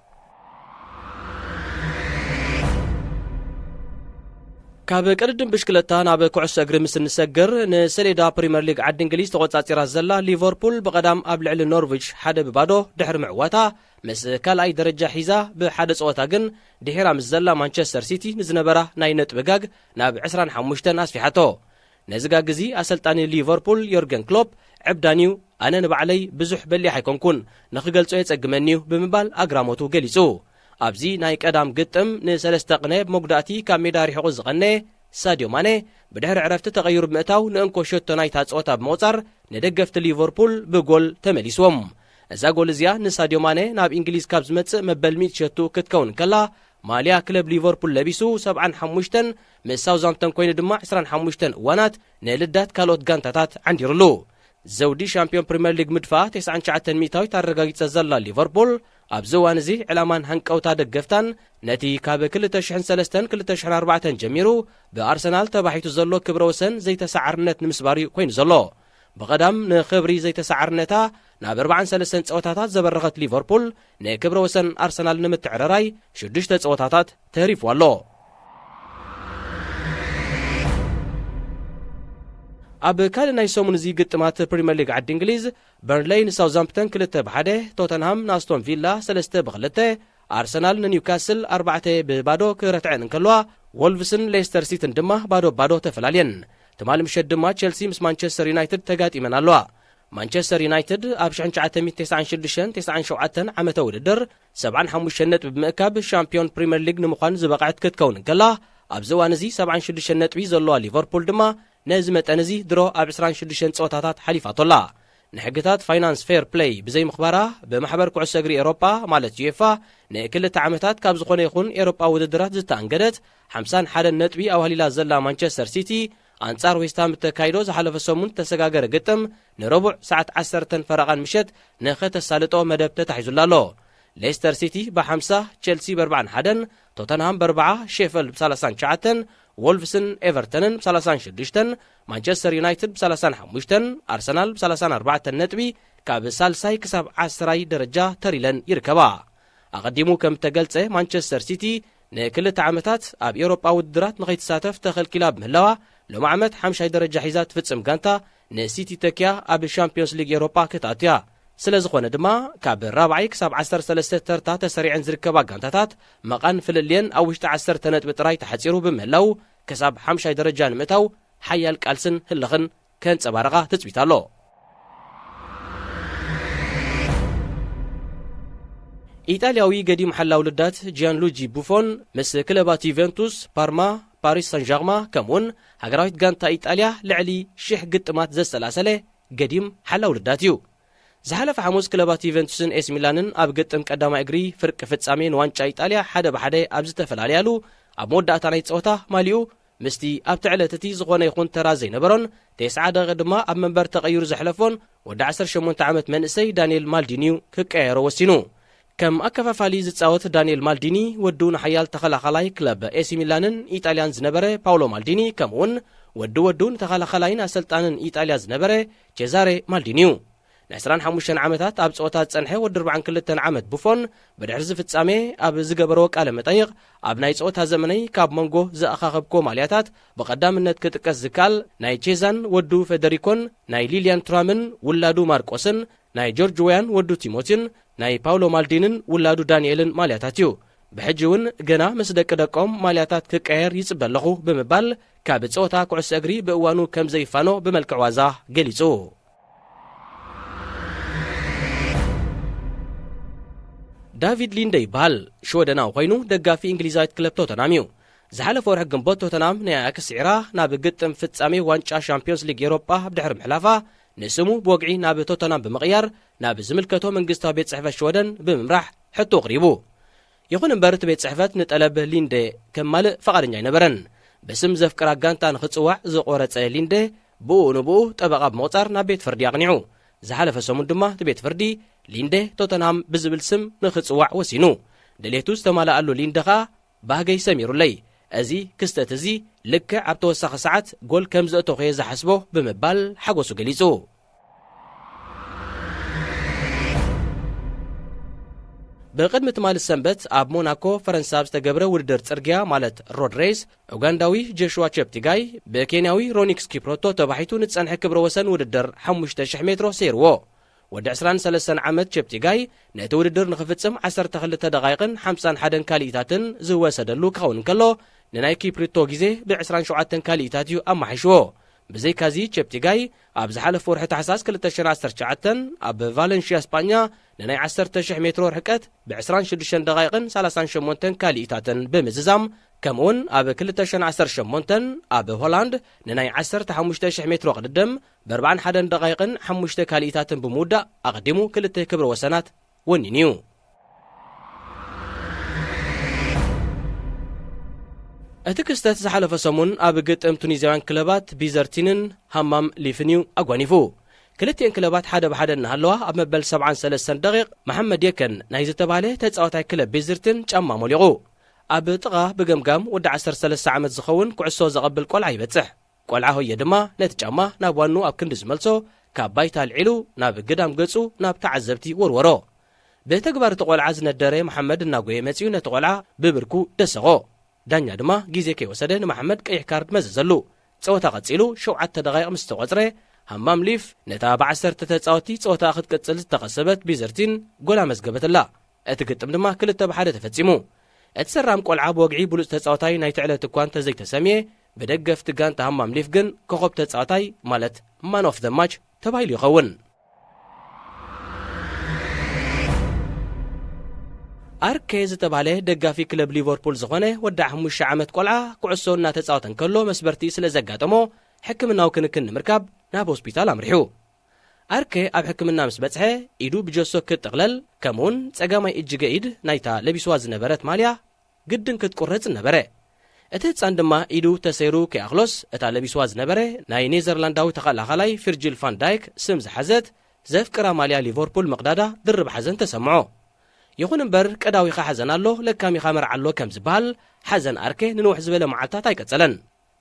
كاب قدم بشكلتا ناب كعس اجر مس نسجر نسليدا بريمير ليج عد انجليز تقصاصيرا زلا ليفربول بقدام ابلعل نورفيتش حدا ببادو دحر معواتا مس كالاي درجه حيزا بحدا صوتا جن دحرا مزلا مانشستر سيتي نزنبره ناي نطبغاغ ناب 25 اسفحاتو نزغاغزي اسلطاني ليفربول يورجن كلوب عبدانيو انا نبعلي بزح بلي حيكونكون نخغلصو يصغمنيو بمبال اغراموتو غليصو أبزي ناي قدام قطم نسلسته قناه بمقداتي كاميدا ريحو زغنه ساديو ماني بدهر عرفت تغير بمئتاو نانكو شوتو ناي تاصوتا بموصر ندغفت ليفربول بجول تمليسوم اذا جول زيا نساديو ماني ناب انجليز كاب زمص مبل 100 شتو كتكون كلا ماليا كلب ليفربول لبيسو 75 من ساوثهامبتون كوين دما 25 وانات نلدات كالوت غانتاتات عنديرلو زودي شامبيون بريمير ليج مدفع 99 ميتاوي تارغاغيت زلا ليفربول أبزوان زي علمان هنكوتا دقفتان نتي كاب 2003-2004 جميرو بأرسنال تباحيتو زلو كبروسن زي تسعرنت نمسباري كوين زلو بقدام نخبري زي تسعرنتا ناب 4 صوتاتات زبرغت ليفربول نكبروسن أرسنال نمتعرراي شدشت صوتاتات تهريف والو أب كان ناي سومن زي قطمات بريمير ليج عد انجليز برنلي ساوثهامبتون 2-1 توتنهام ناستون فيلا 3-2 أرسنال نيوكاسل 4 ببادو كرتعن انكلوا وولفسن ليستر سيتي دما بادو تفلالين تمال مشد دما تشيلسي مس مانشستر يونايتد تغاطيمن الوا مانشستر يونايتد اب 1996 عمته وددر 75 نطب بمكاب شامبيون بريمير ليج نمخان زبقعت كتكون انكلا اب زوانزي 76 نطب زلوا ليفربول دما نازمت انزي درو اب 26 صوتاتات حليفاتولا نحقتات فاينانس فير بلاي بزي مخبره بمحبر كعس اجري اوروبا مالت يفا نكل تعامتات كاب زخونه يكون اوروبا وددرات زتانغدت 51 نطبي او هليلا زلا مانشستر سيتي انصار ويستام تكايدو زحلف سمون تسغاغر قطم نربع ساعه 10 فرقان مشت نخت السالطو مدب تحيزلالو ليستر سيتي ب50 تشيلسي ب41 توتنهام ب4 شيفيلد ب39 وولفسن ايفرتون ب36 مانشستر يونايتد ب35 أرسنال ب34 نطبي كاب سالساي كسب 10 درجة تريلن يركبا أقدمو كم تقلصه مانشستر سيتي نكل تعامتات اب اوروبا ودرات نغيتساتف تخل كلاب مهلوا لو عمت 5 درجة حيزات فتصم غانتا نسيتي تكيا اب شامبيونز ليج اوروبا كتاتيا ስለዝኾነ ድማ ካብ 4 ክሳብ 13 ተርታ ተሰሪዕን ዝርከባ ጋንታታት መቃን ፍልልየን ኣብ ውሽጢ 10 ነጥቢ ጥራይ ተሓፂሩ ብምህላው ክሳብ 5 ደረጃ ንምእታው ሓያል ቃልስን ህልኽን ከንፀባረቓ ተፅቢታሎ ኢጣልያዊ ገዲም ሓላው ልዳት ጂያንሉጂ ቡፎን ምስ ክለባት ዩቬንቱስ ፓርማ ፓሪስ ሳን ዠርማ ከምኡን ሃገራዊት ጋንታ ኢጣልያ ልዕሊ 1000 ግጥማት ዘሰላሰለ ገዲም ሓላው ልዳት እዩ زحلف حموس كلبات يوفنتوسن اس ميلانن اب قطم قداماي اغري فرق فصامين وانچا ايطاليا حدا بحدا ابز تفلاليالو اب موداتا ناي صوتا ماليو مستي اب تعلتتي زغونه يكون ترازي نبرون 9 دقيقه دما اب منبر تغير زحلفون ود 18 عامت منسي دانيال مالدينيو كقيرو وسينو كم اكفافالي زصاوت دانيال مالديني ودون حيال تخلاخلاي كلب اس ميلانن ايطاليان زنبره باولو مالديني كمون ودون تخلاخلاين اسلطانن ايطاليا زنبره جيزاري مالدينيو نعسران حموشن عامتات اب صوتات صنحه ود 42 عامت بوفون بدحرز فصامي اب زغبرو قال مطيق اب ناي صوت زمني كاب منغو زاخاخبكو مالياتات بقدامنت كتقس زكال ناي تشيزان ودو فيدريكون ناي ليليان ترامن ولادو ماركوسن ناي جورج ويان ودو تيموتين ناي باولو مالدينن ولادو دانييلن مالياتاتيو بحجون جنا مسدق دقوم مالياتات كقير يصبلخو بمبال كاب صوتا كعس اغري بوانو كم زيفانو بملكع وازا غليصو ዳቪድ ሊንደ ይበሃል ሽወደናዊ ኮይኑ ደጋፊ እንግሊዛዊት ክለብ ቶተናም እዩ ዝሓለፈ ወርሒ ግንቦት ቶተናም ናይ ኣያክስ ዒራ ናብ ግጥም ፍጻሜ ዋንጫ ሻምፒዮንስ ሊግ ኤውሮጳ ብድሕሪ ምሕላፋ ንስሙ ብወግዒ ናብ ቶተናም ብምቕያር ናብ ዝምልከቶ መንግስታዊ ቤት ጽሕፈት ሽወደን ብምምራሕ ሕቶ ቕሪቡ ይኹን እምበር እቲ ቤት ጽሕፈት ንጠለብ ሊንደ ከማልእ ፈቓደኛ ኣይነበረን በስም ዘፍቅራ ጋንታ ንኽጽዋዕ ዝቖረጸ ሊንደ ብኡ ንብኡ ጠበቓ ብምቕጻር ናብ ቤት ፍርዲ ኣቕኒዑ ዝሓለፈ ሰሙን ድማ እቲ ቤት ፍርዲ ሊንደ ቶተንሃም ብዝብል ስም ንኽጽዋዕ ወሲኑ ድሌቱ ዝተማልኣሉ ሊንደ ኸኣ ባህገይ ሰሚሩለይ እዚ ክስተት እዚ ልክዕ ኣብ ተወሳኺ ሰዓት ጎል ከም ዘእተኸየ ዝሓስቦ ብምባል ሓጎሱ ገሊጹ ብቅድሚ ትማል ሰንበት ኣብ ሞናኮ ፈረንሳይ ዝተገብረ ውድድር ጽርግያ ማለት ሮድ ሬስ ኡጋንዳዊ ጆሹዋ ቸፕቲጋይ ብኬንያዊ ሮኒክስ ኪፕሮቶ ተባሒቱ ንጸንሐ ክብረ ወሰን ውድድር 5000 ሜትሮ ሰይርዎ ወዲ 23 ዓመት ቸፕቲጋይ ነቲ ውድድር ንኽፍጽም 12 ደቓይቕን 51 ካልኢታትን ዝወሰደሉ ክኸውን እንከሎ ንናይ ኪፕሪቶ ግዜ ብ27 ካልኢታት እዩ ኣማሒሽዎ ብዘይካዚ ቸፕቲጋይ ኣብ ዝሓለፈ ወርሒ ታሕሳስ 2019 ኣብ ቫለንሺያ ስፓኛ ንናይ 10,000 ሜትሮ ርሕቀት ብ26 ደቓይቕን 38 ካልኢታትን ብምዝዛም ከምኡውን ኣብ 2018 ኣብ ሆላንድ ንናይ 15,000 ሜትሮ ቅድድም ብ41 ደቓይቕን 5 ካልኢታትን ብምውዳእ ኣቐዲሙ 2 ክብረ ወሰናት ወኒን እዩ እቲ ክስተት ዝሓለፈ ሰሙን ኣብ ግጥም ቱኒዝያውያን ክለባት ቢዘርቲንን ሃማም ሊፍን እዩ ኣጓኒፉ ክልቲአን ክለባት ሓደ ብሓደ እናሃለዋ ኣብ መበል 73 ደቂቕ መሐመድ የከን ናይ ዝተባህለ ተጻዋታይ ክለብ ቢዘርትን ጫማ ሞሊቑ ኣብ ጥቓ ብገምጋም ወዲ 13 ዓመት ዝኸውን ኩዕሶ ዘቐብል ቆልዓ ይበጽሕ ቆልዓ ሆየ ድማ ነቲ ጫማ ናብ ዋኑ ኣብ ክንዲ ዝመልሶ ካብ ባይታ ልዒሉ ናብ ግዳም ገጹ ናብ ተዓዘብቲ ወርወሮ ብተግባር እቲ ቆልዓ ዝነደረ መሐመድ እናጎየ መጺኡ ነቲ ቆልዓ ብብርኩ ደሰቖ ዳኛ ድማ ግዜ ከይወሰደ ንመሐመድ ቀይሕ ካርድ መዘዘሉ ፀወታ ቀጺሉ 7 ደቂቕ ምስ ተቆጽረ ሃማም ሊፍ ነታ ብ10 ተጻወቲ ፀወታ ክትቀጽል ዝተቐሰበት ቢዘርቲን ጎላ መዝገበትላ እቲ ግጥም ድማ 2-1 ተፈጺሙ እቲ ሰራም ቆልዓ ብወግዒ ብሉጽ ተጻወታይ ናይ ትዕለት እኳ እንተዘይተሰምየ ብደገፍቲ ጋንታ ሃማም ሊፍ ግን ኮኸብ ተጻወታይ ማለት ማን ኦፍ ዘ ማች ተባሂሉ ይኸውን ኣርኬ ዝተባህለ ደጋፊ ክለብ ሊቨርፑል ዝኾነ ወዲ 5 ዓመት ቆልዓ ኩዕሶ እናተጻወተ እንከሎ መስበርቲ ስለ ዘጋጠሞ ሕክምናዊ ክንክን ንምርካብ ናብ ሆስፒታል ኣምሪሑ ኣርኬ ኣብ ሕክምና ምስ በጽሐ ኢዱ ብጀሶ ክትጥቕለል ከምኡውን ጸጋማይ እጅገ ኢድ ናይታ ለቢስዋ ዝነበረት ማልያ ግድን ክትቁረጽ ነበረ እቲ ህፃን ድማ ኢዱ ተሰይሩ ከኣኽሎስ እታ ለቢስዋ ዝነበረ ናይ ኔዘርላንዳዊ ተኸላኻላይ ቪርጂል ቫን ዳይክ ስም ዝሓዘት ዘፍቅራ ማልያ ሊቨርፑል መቕዳዳ ድርብ ሓዘን ተሰምዖ ይኹን እምበር ቀዳዊኻ ሓዘን ኣሎ ለካሚኻ መርዓ ኣሎ ከም ዝበሃል ሓዘን ኣርኬ ንንውሕ ዝበለ መዓልታት ኣይቀጸለን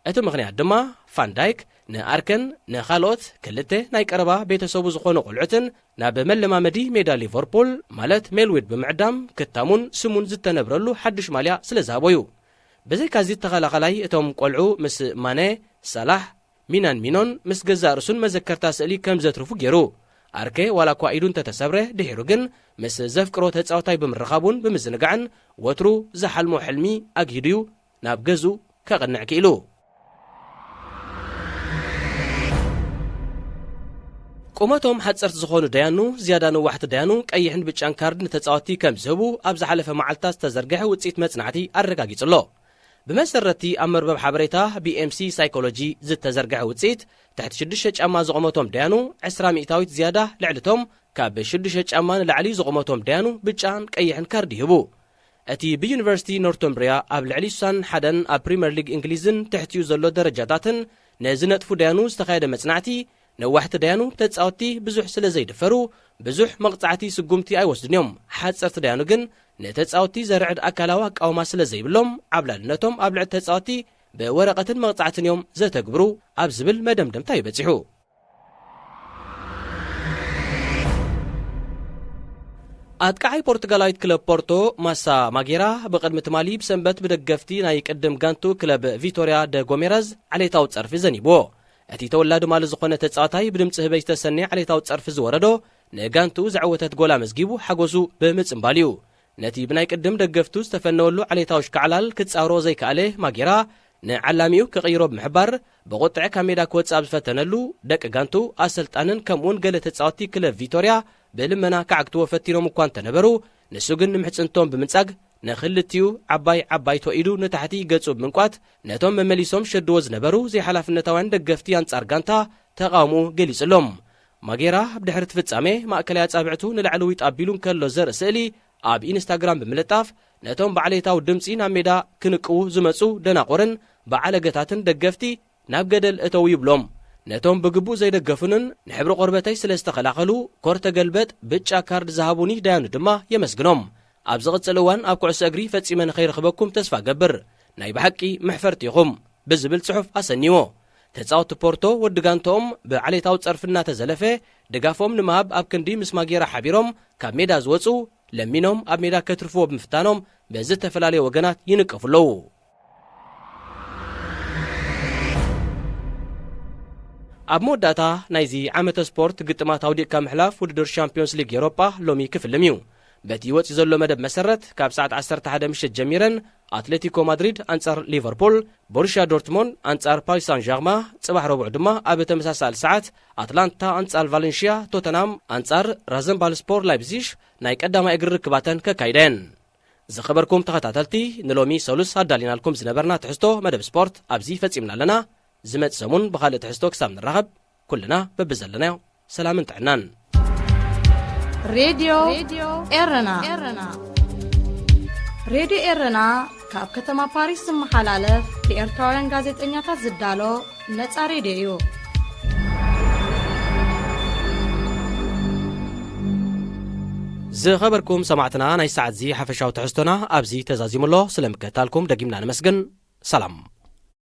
እቲ ምኽንያት ድማ ቫን ዳይክ ንኣርከን ንኻልኦት ክልተ ናይ ቀረባ ቤተሰቡ ዝኾኑ ቁልዑትን ናብ መለማመዲ ሜዳ ሊቨርፑል ማለት ሜልዊድ ብምዕዳም ክታሙን ስሙን ዝተነብረሉ ሓድሽ ማልያ ስለ ዝሃበዩ ብዘይካዚ ተኸላኸላይ እቶም ቆልዑ ምስ ማነ ሳላሕ ሚናን ሚኖን ምስ ገዛእ ርእሱን መዘከርታ ስእሊ ከም ዘትርፉ ገይሩ ኣርኬ ዋላ እኳ ኢዱ እንተተሰብረ ድሒሩ ግን ምስ ዘፍቅሮ ተጻዋታይ ብምርኻቡን ብምዝንጋዕን ወትሩ ዝሓልሞ ሕልሚ ኣግሂድዩ ናብ ገዙ ከቕንዕ ክኢሉ ቁመቶም ሓጸርቲ ዝኾኑ ደያኑ ዝያዳ ነዋሕቲ ደያኑ ቀይሕን ብጫን ካርድ ንተጻወቲ ከም ዝህቡ ኣብ ዝሓለፈ መዓልታት ዝተዘርግሐ ውፅኢት መጽናዕቲ ኣረጋጊጹሎ ብመሰረቲ ኣብ መርበብ ሓበሬታ BMC ሳይኮሎጂ ዝተዘርግሐ ውፅኢት ትሕቲ 6 ጫማ ዝቑመቶም ደያኑ 20 ሚእታዊት ዝያዳ ልዕልቶም ካብ 6 ጫማ ንላዕሊ ዝቑመቶም ደያኑ ብጫን ቀይሕን ካርድ ይህቡ እቲ ብዩኒቨርሲቲ ኖርቶምብሪያ ኣብ ልዕሊ 61 ኣብ ፕሪምየር ሊግ እንግሊዝን ትሕቲኡ ዘሎ ደረጃታትን ነዝነጥፉ ደያኑ ዝተኻየደ መጽናዕቲ ነዋሕቲ ደያኑ ተጻወቲ ብዙሕ ስለ ዘይድፈሩ ብዙሕ መቕጻዕቲ ስጉምቲ ኣይወስድን እዮም ሓጸርቲ ደያኑ ግን ነተጻወቲ ዘርዕድ ኣካላዊ ኣቃውማ ስለ ዘይብሎም ዓብላልነቶም ኣብ ልዕሊ ተጻወቲ ብወረቐትን መቕጻዕትን እዮም ዘተግብሩ ኣብ ዝብል መደምደምታ ይበጺሑ ኣጥቃዓይ ፖርቱጋላዊት ክለብ ፖርቶ ማሳ ማጌራ ብቕድሚ ትማሊ ብሰንበት ብደገፍቲ ናይ ቅድም ጋንቱ ክለብ ቪቶሪያ ደ ጎሜረዝ ዓሌታዊ ጸርፊ ዘኒብዎ እቲ ተወላዲ ማሊ ዝኾነ ተጻዋታይ ብድምፂ ህበይ ዝተሰነየ ዓሌታዊ ጸርፊ ዝወረዶ ንጋንቱ ዝዕወተት ጎላ መዝጊቡ ሓጎሱ ብምጽምባል እዩ ነቲ ብናይ ቅድም ደገፍቱ ዝተፈነወሉ ዓሌታዊ ሽካዕላል ክትጻውሮ ዘይከኣለ ማጌራ ንዓላሚኡ ክቕይሮ ብምሕባር ብቁጥዕ ካብ ሜዳ ክወፅእ ኣብ ዝፈተነሉ ደቂ ጋንቱ ኣሰልጣንን ከምኡውን ገለ ተጻወቲ ክለብ ቪቶሪያ ብልመና ከዓግትዎ ፈቲኖም እኳ እንተነበሩ ንሱ ግን ንምሕፅንቶም ብምንጻግ ንኽልቲኡ ዓባይ ተኢዱ ንታሕቲ ገጹ ብምንቋት ነቶም መመሊሶም ሸድዎ ዝነበሩ ዘይሓላፍነታውያን ደገፍቲ አንጻር ጋንታ ተቃውሞ ገሊጹሎም ማጌራ ብድሕሪ ፍጻሜ ማእከላይ አጻብዕቱ ንላዕሊ ይጣቢሉን ከሎ ዘርኢ ስእሊ ኣብ ኢንስታግራም ብምልጣፍ ነቶም ባዕሌታው ድምፂ ናብ ሜዳ ክንቅው ዝመጹ ደናቆርን በዓለገታትን ደገፍቲ ናብ ገደል እተው ይብሎም ነቶም ብግቡእ ዘይደገፉንን ንሕብሪ ቆርበተይ ስለ ዝተኸላኸሉ ኮርተ ገልበጥ ብጫ ካርድ ዝሃቡኒ ዳያኑ ድማ የመስግኖም ኣብ ዝቕጽል እዋን ኣብ ኩዕሶ እግሪ ፈጺመ ንኸይረኽበኩም ተስፋ ገብር ናይ ብሓቂ ምሕፈርቲ ኢኹም ብዝብል ጽሑፍ ኣሰኒዎ ተጻወቲ ፖርቶ ወዲ ጋንቶኦም ብዓሌታዊ ጸርፍና ተዘለፈ ድጋፎም ንምሃብ ኣብ ክንዲ ምስ ማጌራ ሓቢሮም ካብ ሜዳ ዝወፁ ለሚኖም ኣብ ሜዳ ከትርፍዎ ብምፍታኖም ብዝተፈላለየ ወገናት ይንቀፉለዉ ኣብ መወዳእታ ናይዚ ዓመተ ስፖርት ግጥማት ኣውዲቕካ ምሕላፍ ውድድር ሻምፒዮንስ ሊግ ኤውሮጳ ሎሚ ክፍልም እዩ በቲ ወፂ ዘሎ መደብ መሰረት ካብ ሰዓት 11 ምሽት ጀሚረን አትሌቲኮ ማድሪድ አንጻር ሊቨርፑል ቦሩሲያ ዶርትሞንድ አንጻር ፓሪስ ሳን ዠርማ ጽባሕ ረቡዕ ድማ ኣብ ተመሳሳሊ ሰዓት አትላንታ አንጻር ቫሌንሺያ ቶተናም አንጻር ራዘንባልስፖር ላይፕዚግ ናይ ቀዳማይ እግሪ ርክባተን ከካይደን ዝኸበርኩም ተኸታተልቲ ንሎሚ ሰሉስ ኣዳሊናልኩም ዝነበርና ትሕዝቶ መደብ ስፖርት ኣብዚ ፈጺምና ኣለና ዝመጽእ ሰሙን ብኻልእ ትሕዝቶ ክሳብ ንራኸብ ኩልና በብዘለናዮ ሰላምን ጥዕናን ሬድዮ ኤረና ሬድዮ ኤረና ካብ ከተማ ፓሪስ ዝመሓላለፍ ብኤርትራውያን ጋዜጠኛታት ዝዳሎ ነፃ ሬድዮ እዩ ዝኸበርኩም ሰማዕትና ናይ ሰዓት ዚ ሓፈሻዊ ትሕዝቶና ኣብዚ ተዛዚሙሎ ስለምከታልኩም ደጊምና ንመስግን ሰላም